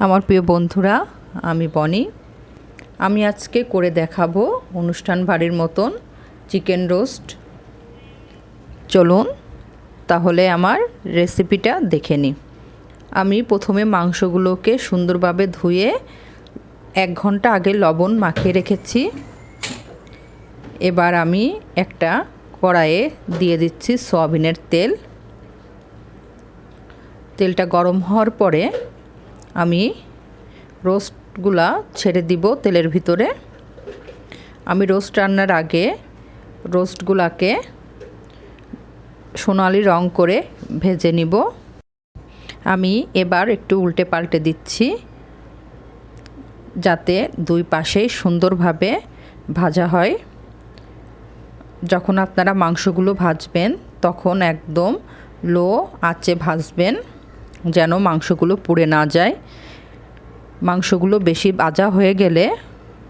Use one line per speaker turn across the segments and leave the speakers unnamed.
আমার প্রিয় বন্ধুরা, আমি বনি। আমি আজকে করে দেখাবো অনুষ্ঠান বাড়ির মতন চিকেন রোস্ট। চলুন তাহলে আমার রেসিপিটা দেখে নিই। আমি প্রথমে মাংসগুলোকে সুন্দরভাবে ধুয়ে 1 ঘন্টা আগে লবণ মাখিয়ে রেখেছি। এবার আমি একটা কড়াইয়ে দিয়ে দিচ্ছি সয়াবিনের তেল। তেলটা গরম হওয়ার পরে আমি রোস্টগুলা ছেড়ে দিব তেলের ভিতরে। আমি রোস্ট রান্নার আগে রোস্টগুলাকে সোনালি রং করে ভেজে নিব। আমি এবার একটু উল্টে পাল্টে দিচ্ছি যাতে দুই পাশেই সুন্দরভাবে ভাজা হয়। যখন আপনারা মাংসগুলো ভাজবেন তখন একদম লো আঁচে ভাজবেন যেন মাংসগুলো পুড়ে না যায়। মাংসগুলো বেশি ভাজা হয়ে গেলে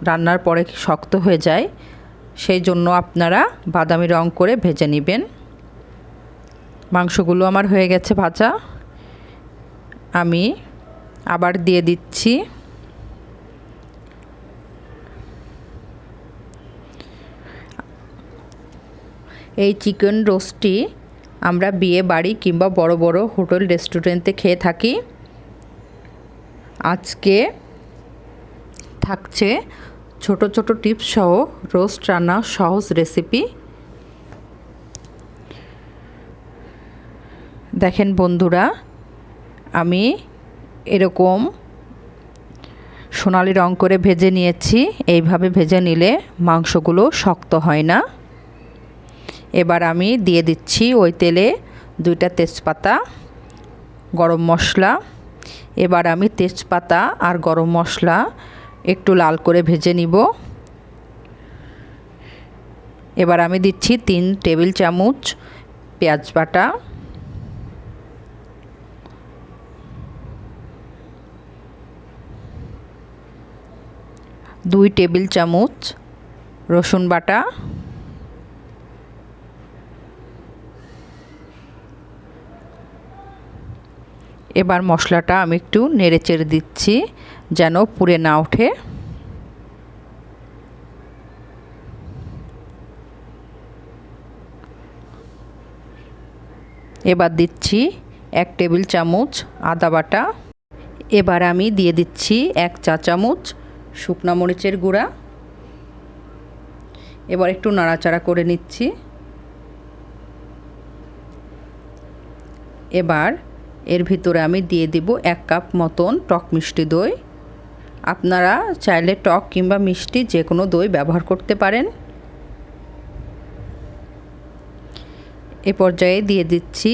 রান্নার পরে শক্ত হয়ে যায়, সেই জন্য আপনারা বাদামি রং করে ভেজে নেবেন। মাংসগুলো আমার হয়ে গেছে ভাজা। আমি আবার দিয়ে দিচ্ছি এই চিকেন রোস্টটি আমরা বিয়ে বাড়ি কিংবা বড় বড় হোটেল রেস্টুরেন্টে খেয়ে থাকি। আজকে থাকছে ছোট ছোট টিপস সহ রোস্ট রান্না সহজ রেসিপি। দেখেন বন্ধুরা, আমি এরকম সোনালি রং করে ভেজে নিয়েছি। এইভাবে ভেজে নিলে মাংসগুলো শক্ত হয় না। এবার আমি দিয়ে দিচ্ছি ওই তেলে 2টা তেজপাতা, গরম মশলা। এবার আমি তেজপাতা আর গরম মশলা একটু লাল করে ভেজে নিব। এবার আমি দিচ্ছি 3 টেবিল চামচ পেঁয়াজ বাটা, 2 টেবিল চামচ রসুন বাটা, এবার মশলাটা আমি একটু নেড়ে চেড়ে দিচ্ছি যেন পুড়ে না ওঠে। এবার দিচ্ছি 1 টেবিল চামচ আদা বাটা। এবার আমি দিয়ে দিচ্ছি 1 চা চামচ শুকনো মরিচের গুঁড়া। এবার একটু নাড়াচাড়া করে নিচ্ছি। এবার এর ভিতরে আমি দিয়ে দিব 1 কাপ মতন টক মিষ্টি দই। আপনারা চাইলে টক কিংবা মিষ্টি যে কোনো দই ব্যবহার করতে পারেন। এ পর্যায়ে দিয়ে দিচ্ছি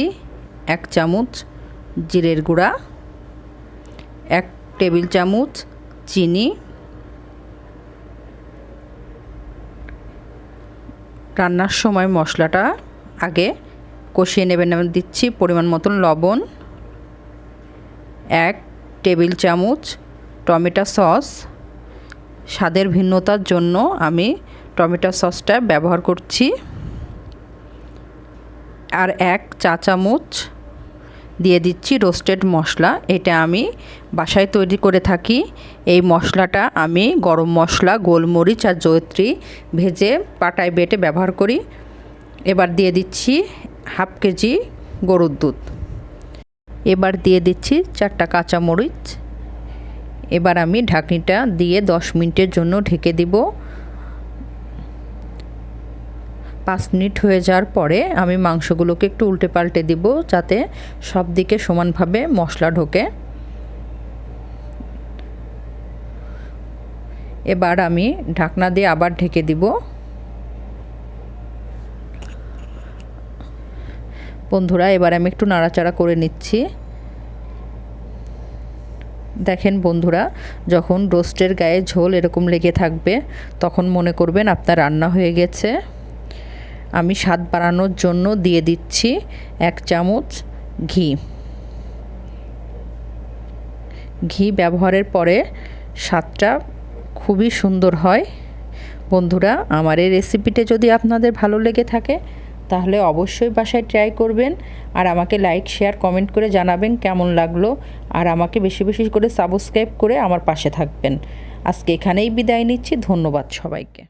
1 চামচ জিরের গুঁড়া, 1 টেবিল চামচ চিনি। রান্নার সময় মশলাটা আগে কষিয়ে নেবেন। আমি দিচ্ছি পরিমাণ মতন লবণ, 1 টেবিল চামচ টমেটো সস। স্বাদের ভিন্নতার জন্য আমি টমেটো সসটা ব্যবহার করছি। আর 1 চা চামচ দিয়ে দিচ্ছি রোস্টেড মশলা। এটা আমি বাসায় তৈরি করে থাকি। এই মশলাটা আমি গরম মশলা, গোলমরিচ আর জয়িত্রী ভেজে পাটায় বেটে ব্যবহার করি। এবার দিয়ে দিচ্ছি 1/2 কেজি গরুর দুধ। এবার দিয়ে দিচ্ছি 4টা কাঁচামরিচ। এবার আমি ঢাকনিটা দিয়ে 10 মিনিটের জন্য ঢেকে দিব। 5 মিনিট হয়ে যাওয়ার পরে আমি মাংসগুলোকে একটু উল্টে পাল্টে দিব যাতে সব দিকে সমানভাবে মশলা ঢোকে। এবার আমি ঢাকনা দিয়ে আবার ঢেকে দিব। বন্ধুরা, এবার আমি একটু নাড়াচাড়া করে নিচ্ছি। দেখেন বন্ধুরা, যখন রোস্টের গায়ে ঝোল এরকম লেগে থাকবে তখন মনে করবেন আপনার রান্না হয়ে গেছে। আমি স্বাদ বাড়ানোর জন্য দিয়ে দিচ্ছি 1 চামচ ঘি। ঘি ব্যবহারের পরে স্বাদটা খুবই সুন্দর হয়। বন্ধুরা, আমার এই রেসিপিটা যদি আপনাদের ভালো লেগে থাকে তাহলে অবশ্যই বাসায় ট্রাই করবেন আর আমাকে লাইক শেয়ার কমেন্ট করে জানাবেন কেমন লাগলো আর আমাকে বেশি বেশি করে সাবস্ক্রাইব করে আমার পাশে থাকবেন। আজকে এখানেই বিদায় নিচ্ছি। ধন্যবাদ সবাইকে।